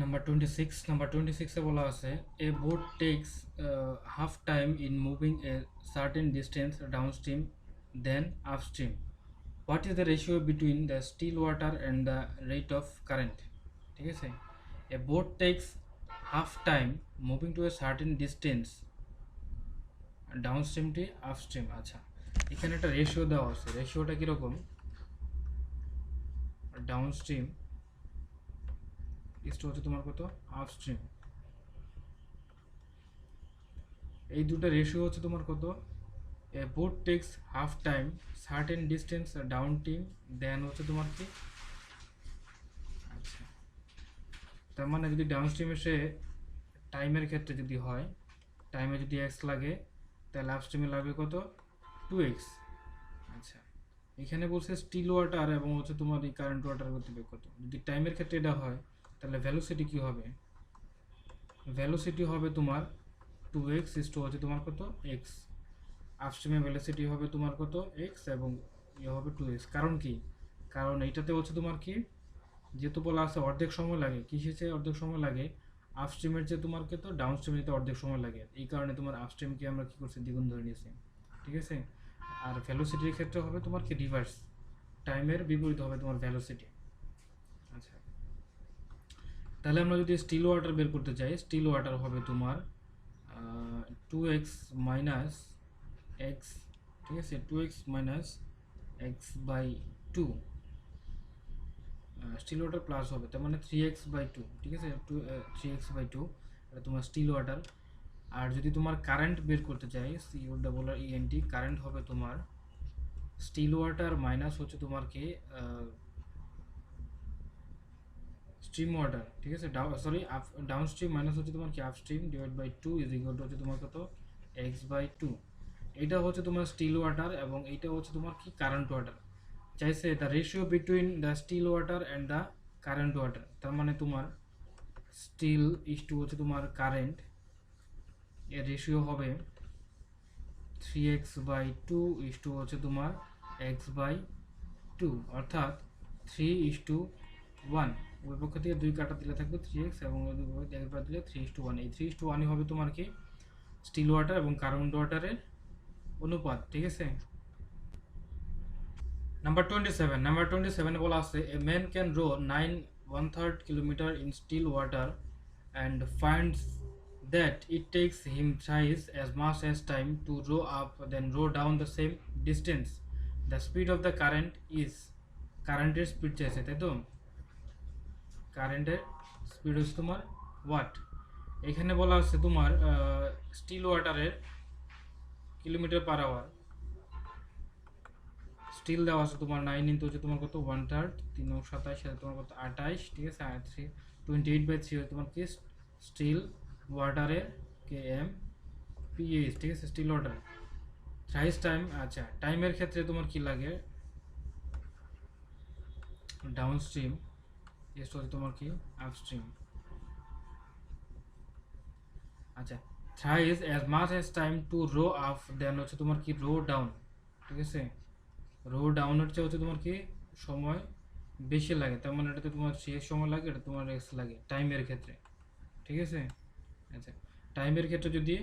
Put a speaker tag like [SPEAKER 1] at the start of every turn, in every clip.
[SPEAKER 1] Number 26 এ বলা আছে a boat takes half time in moving a certain distance downstream than upstream. What is the ratio between the still water and the rate of current? ঠিক আছে, a boat takes half time moving to a certain distance downstream to upstream. আচ্ছা, এখানে একটা ratio দেওয়া আছে, রেশিওটা কিরকম? Downstream east হচ্ছে তোমার কত, আপস্ট্রিম, এই দুটো রেশিও হচ্ছে তোমার কত? A boat takes half time certain distance downstream then হচ্ছে তোমার কি, আচ্ছা, তার মানে যদি ডাউন স্ট্রিম এসে টাইমের ক্ষেত্রে যদি হয়, টাইমে যদি এক্স লাগে তাহলে আপস্ট্রিমে লাগবে কত, 2x। আচ্ছা, এখানে বলছে স্টিল ওয়াটার এবং হচ্ছে তোমার এই কারেন্ট ওয়াটার গতিবেগ কত। যদি টাইমের ক্ষেত্রে এটা হয় তাহলে ভ্যালোসিটি কি হবে? ভ্যালোসিটি হবে তোমার 2x ইস্টু হচ্ছে তোমার কত, x। আপস্ট্রিমের ভ্যালোসিটি হবে তোমার কত, x, এবং ইয়ে হবে 2x। কারণ কি? কারণ এইটাতে হচ্ছে তোমার কি, যেহেতু বলা আছে অর্ধেক সময় লাগে, কিসের চেয়ে অর্ধেক সময় লাগে? আপস্ট্রিমের চেয়ে তোমার কত, ডাউন স্ট্রিমের অর্ধেক সময় লাগে। এই কারণে তোমার আপস্ট্রিমকে আমরা কি করছি, দ্বিগুণ ধরে নিয়েছি। ঠিক আছে, আর ভ্যালোসিটির ক্ষেত্রে হবে তোমার কি, রিভার্স, টাইমের বিপরীত হবে তোমার ভ্যালোসিটি। আচ্ছা, তাহলে আমরা যদি স্টিল ওয়াটার বের করতে চাই, স্টিল ওয়াটার হবে তোমার 2x মাইনাস এক্স, ঠিক আছে, 2x minus x by 2, still water plus হবে, তার মানে 3x/2, ঠিক আছে, 3x/2 এটা তোমার স্টিল ওয়াটার। আর যদি তোমার কারেন্ট বের করতে চাই, COENT, কারেন্ট হবে তোমার স্টিল ওয়াটার মাইনাস হচ্ছে তোমার কি, স্ট্রিম ওয়াটার, ঠিক আছে, ডাউন স্ট্রিম মাইনাস হচ্ছে তোমার কি upstream divide by 2 is equal to হচ্ছে তোমার কত, x/2। এটা হচ্ছে তোমার স্টিল ওয়াটার এবং এইটা হচ্ছে তোমার কি কারেন্ট ওয়াটার। চাইছে the ratio between the still water and the current water, তার মানে তোমার স্টিল ইস টু হচ্ছে তোমার কারেন্ট, এর রেশিও হবে 3x/2 ইস টু হচ্ছে তোমার x/2, অর্থাৎ 3:1। ওই পক্ষ থেকে 2 কাটা দিলে থাকবে 3x এবং একবার দিলে 3:1। এই 3:1 হবে তোমার কি স্টিল ওয়াটার এবং কারেন্ট ওয়াটারের অনুপাত। ঠিক আছে, নাম্বার 27 বলা আছে a man can row 9 kilometre in still water and finds that it takes him thrice as much as time to row up then row down the same distance. The speed of the current is, কারেন্টের speed চাইছে তাই তো, কারেন্টের speed হচ্ছে তোমার watt. এখানে বলা আছে তোমার স্টিল ওয়াটারের কিলোমিটার পার আওয়ার, স্টিল দেওয়া আছে তোমার 9 ইন্টু হচ্ছে তোমার কত 1/3, 3 সাথে তোমার কত 28, ঠিক আছে, আর 28/3 হচ্ছে তোমার কি স্টিল ওয়াটারের kmph, ঠিক আছে, স্টিল ওয়াটার থ্রাইস টাইম। আচ্ছা, টাইমের ক্ষেত্রে তোমার কি লাগে, ডাউন স্ট্রিম এসটা হচ্ছে তোমার কি আপস্ট্রিম। আচ্ছা, thrice as much as time to row up then হচ্ছে তোমার কি রো ডাউন, ঠিক আছে, রো ডাউনের চেয়ে হচ্ছে তোমার কি সময় বেশি লাগে, তার মানে এটাতে তোমার শেষ সময় লাগে, এটা তোমার এক্স লাগে টাইমের ক্ষেত্রে। ঠিক আছে, আচ্ছা, টাইমের ক্ষেত্রে যদি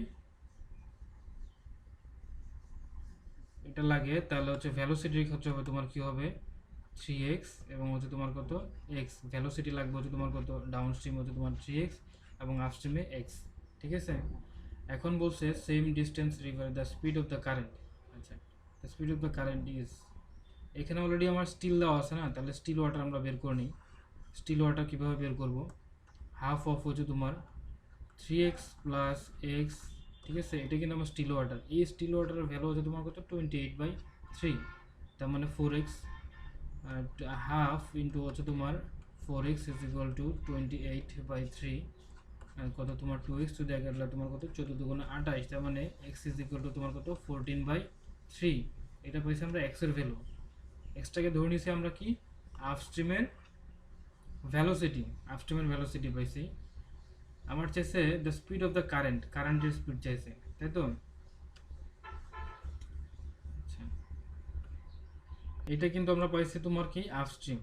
[SPEAKER 1] এটা লাগে তাহলে হচ্ছে ভ্যালোসিটির ক্ষেত্রে হবে তোমার কি হবে 3x এবং হচ্ছে তোমার কত x, ভ্যালোসিটি লাগবে হচ্ছে তোমার কত, ডাউন স্ট্রিম হচ্ছে তোমার 3x এবং আপস্ট্রিমে x। ঠিক আছে, এখন বলছে same distance river the speed of the current. আচ্ছা, the speed of the current is, এখানে অলরেডি আমার স্টিল দেওয়া আছে না, তাহলে স্টিল ওয়াটার আমরা বের করে নিই। স্টিল ওয়াটার কীভাবে বের করব, হাফ অফ হচ্ছে তোমার 3x প্লাস এক্স, ঠিক আছে, এটা কিন্তু আমার স্টিল ওয়াটার। এই স্টিল ওয়াটারের ভ্যালু হচ্ছে তোমার কত 28/3, তার মানে 4x, হাফ ইন্টু হচ্ছে তোমার 4x ইজ ইকুয়াল টু 28/3, কত তোমার 2x যদি এগারো তোমার কত 14×2 = 28, তার মানে x ইজ ইকুয়াল টু তোমার কত 14/3। এটা পাইছি আমরা x এর ভ্যালু, এক্সটাকে ধরে নিয়েছি আমরা কি আপস্ট্রিমের ভ্যালোসিটি, আপস্ট্রিমের ভ্যালোসিটি পাইছি। আমার চাইছে the speed of the current, কারেন্টের স্পিড চাইছে তাই তো। আচ্ছা, এটা কিন্তু আমরা পাইছি তোমার কি আপস্ট্রিম,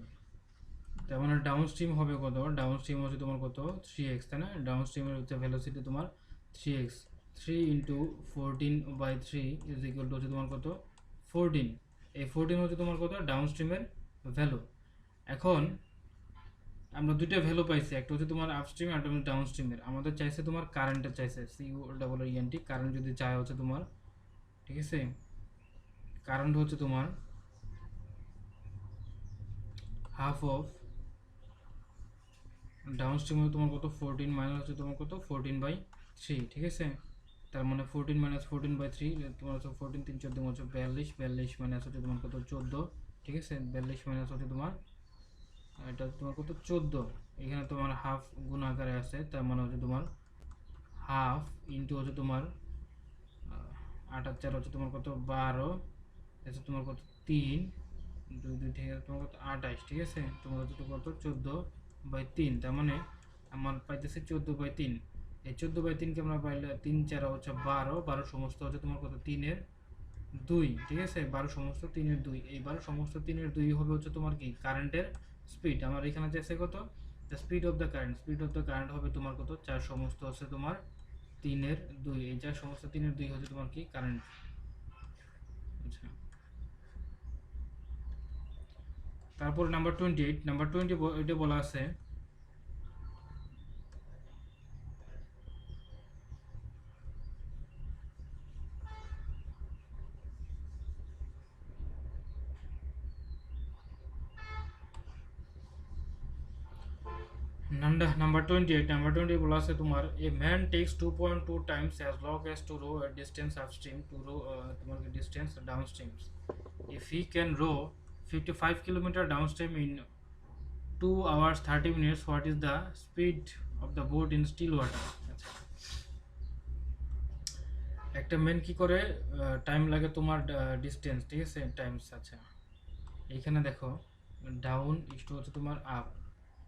[SPEAKER 1] তার মানে ডাউন স্ট্রিম হবে কত, ডাউন স্ট্রিম হচ্ছে তোমার কত 3x, তাই না? ডাউন স্ট্রিমের হচ্ছে ভেলোসিটি তোমার 3x, 3 into 14/3 is equal to হচ্ছে তোমার কত 14। এই 14 হচ্ছে তোমার কত ডাউন স্ট্রিমের ভ্যালু। এখন আমরা দুইটা ভ্যালু পাইছি, একটা হচ্ছে তোমার আপস্ট্রিম আর একটা হচ্ছে ডাউন স্ট্রিমের। আমাদের চাইছে তোমার কারেন্টের চাইছে, CU কারেন্ট যদি চায় হচ্ছে তোমার, ঠিক আছে, কারেন্ট হচ্ছে তোমার হাফ অফ ডাউন স্ট্রিম হচ্ছে তোমার কত 14 মাইনাস হচ্ছে তোমার কত 14/3, ঠিক আছে? তার মানে 14 মাইনাস 14/3 তোমার হচ্ছে 14 3 14 হচ্ছে 42, 42 মাইনাস হচ্ছে তোমার কত 14, ঠিক আছে? 42 মাইনাস হচ্ছে তোমার এটা তোমার কত 14, এখানে তোমার হাফ গুণ আকারে আছে, তার মানে হচ্ছে তোমার হাফ ইন্টু হচ্ছে তোমার 8 আর 4 হচ্ছে তোমার কত 12, হচ্ছে তোমার কত 3 2 2 ঠিক আছে তোমার কত 28, ঠিক আছে? তোমার হচ্ছে কত 14/3, তার মানে আমার পাইতেছে 14/3। এই 14/3কে আমরা পাইলে 3 4 হচ্ছে 12, 12 সমস্ত হচ্ছে তোমার কত 3-এর 2, ঠিক আছে? 12 সমস্ত 3-এর 2, এই 12 সমস্ত 3-এর 2 হবে হচ্ছে তোমার কি কারেন্টের স্পিড। আমার এখানে চাইছে কত the speed of the current, speed of the current হবে তোমার কত 4 সমস্ত হচ্ছে তোমার 3-এর 2, এই 4 সমস্ত 3-এর 2 হচ্ছে তোমার কি কারেন্ট। আচ্ছা, তারপর নাম্বার 28, নাম্বার 20 এটা বলা আছে নাম্বার 28, নাম্বার 20 বলা আছে তোমার a man takes 2.2 times as long as to row a distance upstream to row তোমার distance downstream. If he can row 55 kilometre downstream in 2 hours 30 minutes, what is the speed of the boat in still water? আচ্ছা, একটা main কি করে time লাগে তোমার distance, ঠিক আছে, Times. আচ্ছা, এইখানে দেখো ডাউন ইস্ট হচ্ছে তোমার আপ,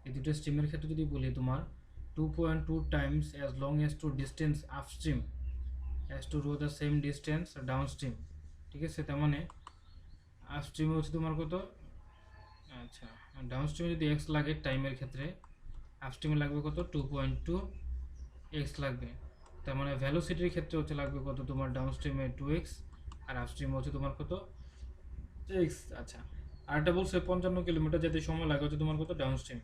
[SPEAKER 1] এই দুটো স্ট্রিমের ক্ষেত্রে যদি বলি তোমার 2.2 times as long as to distance upstream as to row the same distance downstream, ঠিক আছে? তার মানে আপস্ট্রিমে হচ্ছে তোমার কত, আচ্ছা, ডাউনস্ট্রিমে যদি এক্স লাগে টাইমের ক্ষেত্রে, আপস্ট্রিমে লাগবে কত 2.2 এক্স লাগবে। তার মানে ভ্যালোসিটির ক্ষেত্রে হচ্ছে লাগবে কত তোমার ডাউনস্ট্রিমে 2x আর আপস্ট্রিমে হচ্ছে তোমার কত x। আচ্ছা, আরেকটা বলছে 55 কিলোমিটার যেতে সময় লাগে হচ্ছে তোমার কত ডাউনস্ট্রিম,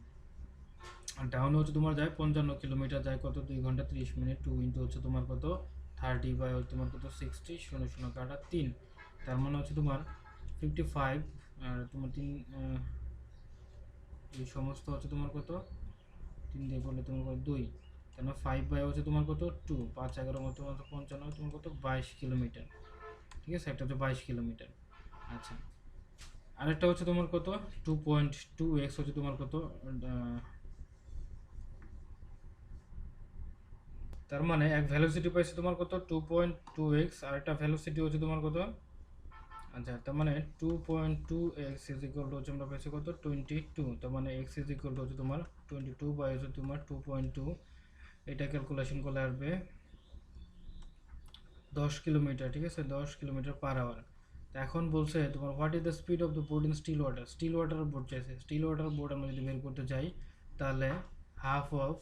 [SPEAKER 1] আর ডাউনে হচ্ছে তোমার যায় 55 কিলোমিটার, যায় কত 2 ঘন্টা 30 মিনিট, 2 ইন্টু হচ্ছে তোমার কত 30 বাই তোমার কত 60, 0 0 কাটা 3, তার মানে হচ্ছে তোমার 55 আর তোমার 3 এই সমস্ত হচ্ছে তোমার কত 3 দিয়ে করলে তোমার কত 2, কেন 5 বাই হচ্ছে তোমার কত 2, 5 11 মতো 55 তোমার কত 22 কিলোমিটার, ঠিক আছে? একটা হচ্ছে 22 কিলোমিটার। আচ্ছা, আরেকটা হচ্ছে তোমার কত 2.2x হচ্ছে তোমার কত তার মানে এক ভ্যালোসিটি পাইছে তোমার কত 2.2x, আর একটা ভ্যালোসিটি হচ্ছে তোমার কত, আচ্ছা, তার মানে 2.2x ইজ ইকুয়াল টু হচ্ছে আমরা পাইছি কত 22, তার মানে x ইজ ইকুয়াল টু হচ্ছে তোমার 22 বাই হচ্ছে তোমার 2.2, এটা ক্যালকুলেশন করলে আসবে 10 কিলোমিটার, ঠিক আছে? 10 কিলোমিটার পার আওয়ার। এখন বলছে তোমার what is the speed of the boat in still water, still water boat চাইছে। স্টিল ওয়াটার বোট আমরা যদি বের করতে চাই তাহলে হাফ অফ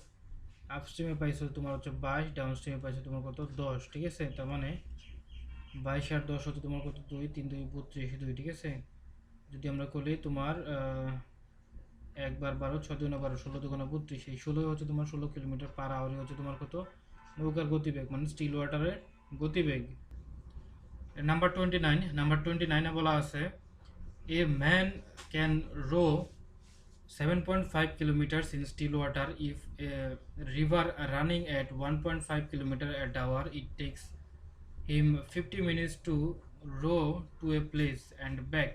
[SPEAKER 1] আপস্ট্রিমে পাইছে তোমার হচ্ছে 22, ডাউন স্ট্রিমে পাইছে তোমার কত 10, ঠিক আছে? তার মানে 22 আর 10 হচ্ছে তোমার কত 2 3 2 32 2, ঠিক আছে? যদি আমরা করি তোমার 1 বার 12 6 2 12 16 2 32, এই 16 হচ্ছে তোমার 16 কিলোমিটার পার আওয়ারে হচ্ছে তোমার কত নৌকার গতিবেগ, মানে স্টিল ওয়াটারের গতিবেগ। নাম্বার 29, নাম্বার 29 বলা আছে a man can row 7.5 kilometers in still water if a river running at 1.5 kilometer at hour, it takes him 50 minutes to row to a place and back.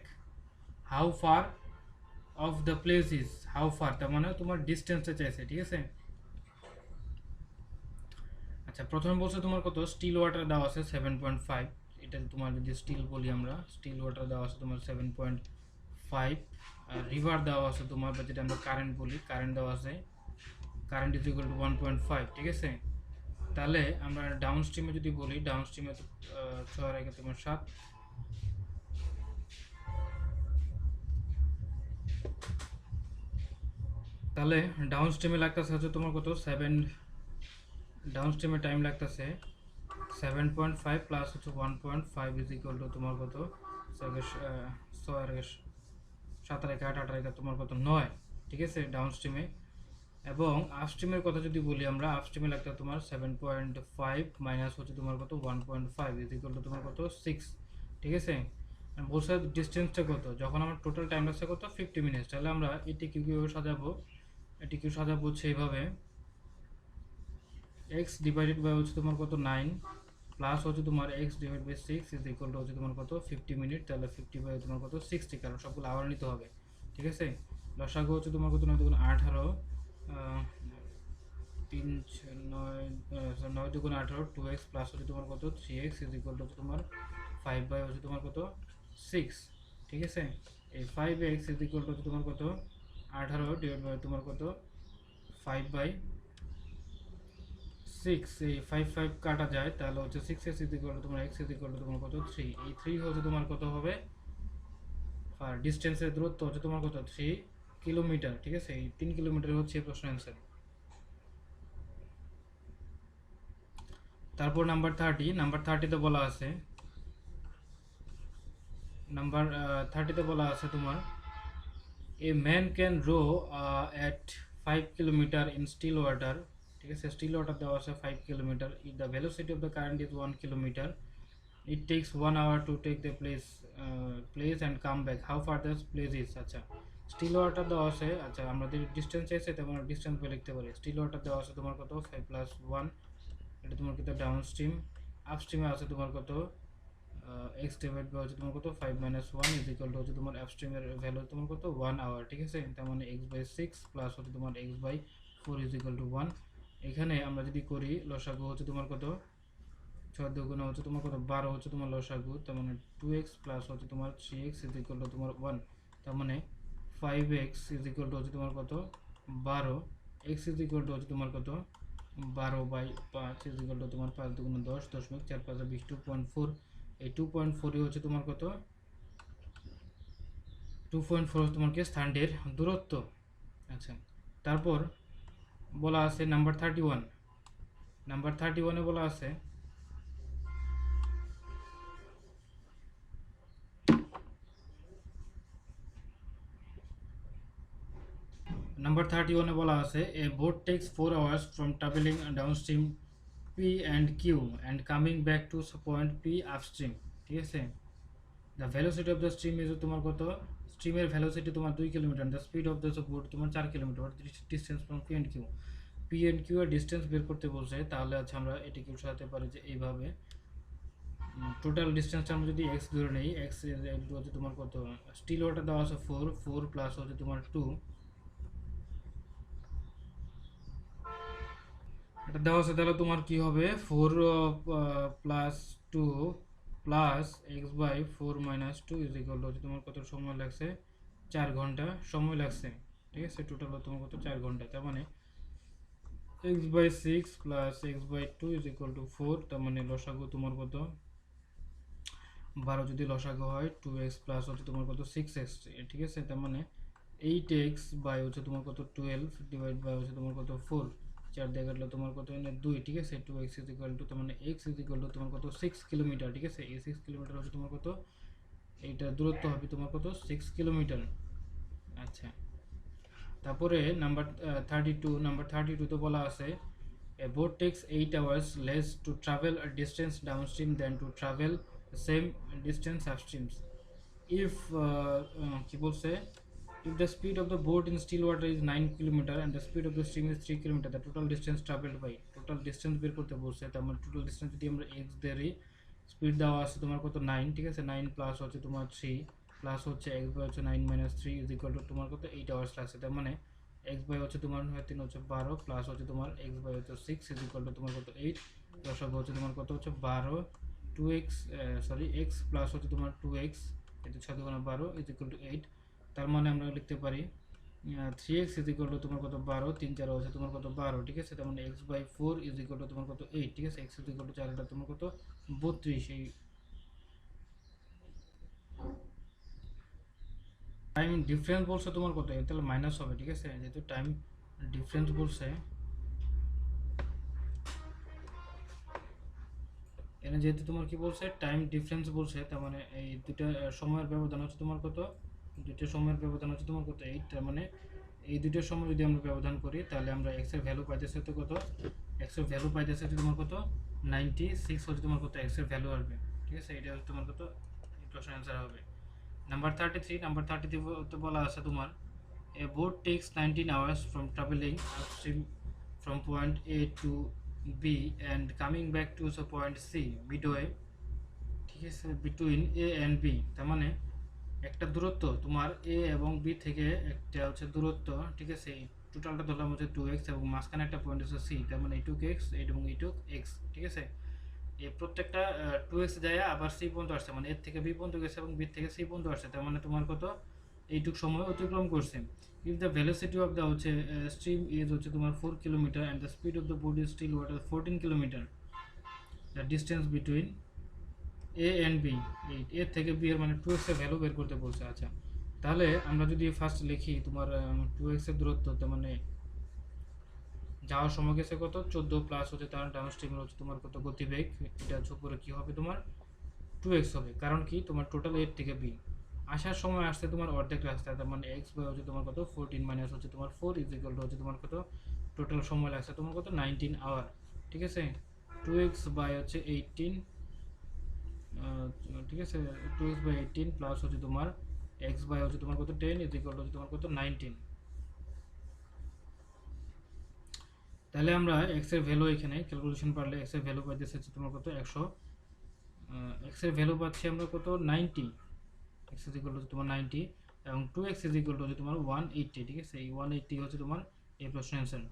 [SPEAKER 1] How far of the place is, how far তার মানে তোমার ডিস্টেন্সটা চাইছে, ঠিক আছে? আচ্ছা, প্রথমে বলছে তোমার কত স্টিল ওয়াটার দেওয়া আছে 7.5, এটা তোমার যদি স্টিল বলি আমরা, স্টিল ওয়াটার দেওয়া আছে তোমার 7.5, আর রিভার দেওয়া আছে তোমার, বা যেটা আমরা কারেন্ট বলি, কারেন্ট দেওয়া আছে, কারেন্ট ইজ ইকুয়াল টু 1.5, ঠিক আছে? তাহলে আমরা ডাউন স্ট্রিমে যদি বলি, ডাউন স্ট্রিমে 6 রেখে তোমার 7, তাহলে ডাউন স্ট্রিমে লাগতেছে হচ্ছে তোমার কত 7, ডাউন স্ট্রিমে টাইম লাগতেছে 7.5 প্লাস হচ্ছে 1.5 ইজ ইকুয়াল টু তোমার কত 7 আর 8 8 তোমার কত 9, ঠিক আছে ডাউন স্ট্রিমে। এবং আপস্ট্রিমের কথা যদি বলি আমরা, আপস্ট্রিমে লাগতে তোমার 7.5 মাইনাস হচ্ছে তোমার কত 1.5 ইজ ইকুয়াল টু তোমার কত 6, ঠিক আছে। বলছে ডিস্টেন্সটা কত, যখন আমার টোটাল টাইম লাগছে কত 50 মিনিটস, তাহলে আমরা এটি কীভাবে সাজাবো, এটি কি সাজাবো হচ্ছে এইভাবে, এক্স ডিভাইডেড বাই হচ্ছে তোমার কত 9 প্লাস হচ্ছে তোমার x divide by 6 is equal to হচ্ছে তোমার কত 50 মিনিট, তাহলে 50 বাই তোমার কত 60, কারণ সবগুলো আবার নিতে হবে, ঠিক আছে। লসাগু হচ্ছে তোমার কত 9 দুগুণ 18, 3 9 দুগুণ 18, 2x প্লাস হচ্ছে তোমার কত 3x ইজ ইকুয়াল টু হচ্ছে তোমার 5 বাই হচ্ছে তোমার কত 6, ঠিক আছে। এই 5x ইজ ইকুয়াল টু হচ্ছে তোমার কত 18 ডিভাইড বাই তোমার কত 5 বাই 6, এই 5 5 কাটা যায়, তাহলে হচ্ছে 6x ইজ ইকুয়াল টু তোমার x ইজ ইকুয়াল টু তোমার কত 3, এই 3 হচ্ছে তোমার কত হবে, আর ডিস্টেন্সের দূরত্ব হচ্ছে তোমার কত 3 কিলোমিটার, ঠিক আছে। এই 3 কিলোমিটার হচ্ছে এই প্রশ্ন অ্যান্সার। তারপর নাম্বার 30তে বলা আছে, নাম্বার 30তে বলা আছে তোমার a man can row at 5 kilometre in still water, ঠিক আছে। স্টিল ওয়াটার দেওয়া আছে 5 kilometre, the velocity of the current is 1 kilometre, it takes 1 hour to take the place and come back, how far the place is. আচ্ছা, still water দেওয়া আছে, আচ্ছা আমাদের distance চাইছে, তেমন ডিস্টেন্স লিখতে পারি। স্টিল ওয়াটার দেওয়া আছে তোমার কত 5 প্লাস 1, এটা তোমার কত ডাউন স্ট্রিম। আপস্ট্রিমে আছে তোমার কত এক্স ডিভাইড বাই হচ্ছে তোমার কত 5 মাইনাস 1 ইজ ইকুয়াল টু হচ্ছে তোমার আপস্ট্রিমের ভ্যালু তোমার কত 1 আওয়ার, ঠিক আছে। তার মানে এক্স বাই 6 প্লাস হচ্ছে তোমার x by 4 is equal to 1। এখানে আমরা যদি করি লসাগু হচ্ছে তোমার কত 6 দুগুণ হচ্ছে তোমার কত 12 হচ্ছে তোমার লসাগু, তার মানে 2x প্লাস হচ্ছে তোমার 3x ইজ ইকুয়াল টু তোমার 1, তার মানে 5x ইজ ইকুয়াল টু হচ্ছে তোমার কত 12, x ইজ ইকুয়াল টু হচ্ছে তোমার কত 12 বাই 5 ইজ ইকুয়াল টু তোমার 5 দুগুণ 10 দশমিক 4 5 20 2.4, এই 2.4 হচ্ছে তোমার কত 2.4 তোমার কি স্থানটির দূরত্ব। আচ্ছা, তারপর বলা আছে নাম্বার 31, নাম্বার 31-এ বলা আছে নাম্বার 31-এ বলা আছে a boat takes 4 hours from travelling downstream P and Q and coming back to point P upstream, ঠিক আছে। The velocity of the stream is তোমার কত, স্ট্রিমের ভেলোসিটি তোমার 2 kilometre, the speed of the boat তোমার 4 kilometre, distance from P and Q. P and Q এর distance বের করতে বলছে, তাহলে আচ্ছা আমরা এটিকে সাজাতে পারি যে এইভাবে, টোটাল ডিস্টেন্সটা আমরা যদি এক্স ধরে নেই, এক্স হচ্ছে তোমার কত, স্টিল ওয়াটার দেওয়া আছে 4 প্লাস হচ্ছে তোমার 2, এটা দেওয়া আছে, তাহলে তোমার কি হবে 4 plus 2 plus x by 4 minus 2 is equal to হচ্ছে তোমার কত সময় লাগছে 4 ঘন্টা সময় লাগছে, ঠিক আছে। টোটাল তোমার কত 4 ঘন্টা, তার মানে x by 6 plus x by 2 is equal to 4, তার মানে লসাগু তোমার কত 12 যদি লসাগু হয় 2x প্লাস হচ্ছে তোমার কত 6x, ঠিক আছে। তার মানে 8x বাই হচ্ছে তোমার কত 12 ডিভাইড বাই হচ্ছে তোমার কত 4, 4 দিয়ে কাটলে তোমার কত এনে 2, ঠিক আছে। 2x ইজ ইকুয়াল টু, তার মানে x ইজ ইকুয়াল টু তোমার কত 6 কিলোমিটার, ঠিক আছে। এই 6 কিলোমিটার হচ্ছে তোমার কত, এইটা দূরত্ব হবে তোমার কত 6 কিলোমিটার। আচ্ছা, তারপরে নাম্বার 32, নাম্বার 32 তো বলা আছে a boat takes 8 hours less to travel a distance downstream than to travel the same distance upstream if কি বলছে, if the speed of the boat in still water is 9 kilometer and the speed of the stream is 3 kilometer, the total distance traveled by, total distance বের করতে বলছে, তার মানে total distance যদি আমরা x ধরি, স্পিড দেওয়া আছে তোমার কত 9, ঠিক আছে। 9 প্লাস হচ্ছে তোমার 3 প্লাস হচ্ছে x বাই হচ্ছে 9 মাইনাস 3 ইজ ইকুয়াল টু তোমার কত 8 আওয়ার্স লাগছে, তার মানে x বাই হচ্ছে তোমার 3 হচ্ছে 12 প্লাস হচ্ছে তোমার x বাই হচ্ছে 6 ইজ ইকুয়াল টু তোমার কত 8, দশক হচ্ছে তোমার কত হচ্ছে 12, 2x সরি x প্লাস হচ্ছে তোমার 2x, এটা 6 দুগুণে 12 ইজ ইকুয়াল টু 8, তার মানে আমরা লিখতে পারি 3x ইজ ইকুয়াল টু তোমার কত 12, 3 4 হচ্ছে তোমার কত 12, ঠিক আছে। তার মানে x by 4 is equal to তোমার কত 8, ঠিক আছে। x ইজ ইকুয়াল টু 4, এটা তোমার কত 32, এই টাইম ডিফারেন্স বলছে তোমার কত, তাহলে মাইনাস হবে, ঠিক আছে, যেহেতু টাইম ডিফারেন্স বলছে, এখানে যেহেতু তোমার কি বলছে টাইম ডিফারেন্স বলছে, তার মানে এই দুটো সময়ের ব্যবধান হচ্ছে তোমার কত, দুটো সময়ের ব্যবধান হচ্ছে তোমার কত 8, তার মানে এই দুটোর সময় যদি আমরা ব্যবধান করি তাহলে আমরা এক্স এর ভ্যালু পাইতেছি তো কত, এক্স এর ভ্যালু পাইতেছি হচ্ছে তোমার কত 96 হচ্ছে তোমার কত এক্স এর ভ্যালু আসবে, ঠিক আছে, এটা হচ্ছে তোমার কত এই প্রশ্নের অ্যান্সার হবে। নাম্বার 33, নাম্বার 33 তো বলা আছে তোমার a boat takes 19 hours from traveling upstream from point A to B and coming back to the point C midway, ঠিক আছে, বিটুইন এ অ্যান্ড বি, তার মানে একটা দূরত্ব তোমার এ এবং বি থেকে একটা হচ্ছে দূরত্ব, ঠিক আছে, এই টোটালটা ধরলাম হচ্ছে 2x এবং মাঝখানে একটা পয়েন্ট হচ্ছে সি, তার মানে এইটুক এক্স এবং এইটুক এক্স, ঠিক আছে, এই প্রত্যেকটা 2x যায় আবার সি পর্যন্ত আসছে, মানে এর থেকে বি পর্যন্ত গেছে এবং বি থেকে সি পর্যন্ত আসছে, তার মানে তোমার কত এইটুক সময় অতিক্রম করছে। If the velocity of the হচ্ছে স্ট্রিম ইজ হচ্ছে তোমার 4 kilometre and the speed of the boat is still water 14 kilometre, the distance between A and B, এই এ থেকে বি এর মানে 2x এর ভ্যালু বের করতে বলছে। আচ্ছা, তাহলে আমরা যদি ফার্স্ট লিখি তোমার 2x এর দূরত্ব, তার মানে যাওয়ার সময় গেছে কত 14 প্লাস হচ্ছে তার ডাউনস্ট্রিমের হচ্ছে তোমার কত গতিবেগ, এটা হচ্ছে উপরে কি হবে তোমার 2x হবে, কারণ কি তোমার টোটাল এর থেকে বি, আসার সময় আসছে তোমার অর্ধেক রাস্তা, তার মানে x বাই হচ্ছে তোমার কত 14 মাইনাস হচ্ছে তোমার 4 ইজ ইকুয়াল টু হচ্ছে তোমার কত টোটাল সময় লাগছে তোমার কত 19 আওয়ার, ঠিক আছে, 2x বাই হচ্ছে 18, ঠিক আছে, 2x বাই 18 প্লাস হচ্ছে তোমার x বাই হচ্ছে তোমার কত 10 ইজ ইকুয়াল টু হচ্ছে তোমার কত 19। তাহলে আমরা x এর ভ্যালু এখানে ক্যালকুলেশন পারলে x এর ভ্যালু পাইতেছে হচ্ছে তোমার কত 100, x এর ভ্যালু পাচ্ছি আমরা কত 90, x ইজ ইকুয়াল টু তোমার 90 এবং 2x ইজ ইকুয়াল টু হচ্ছে তোমার 180, ঠিক আছে, এই 180 হচ্ছে তোমার এই প্রশ্নের অ্যান্সার।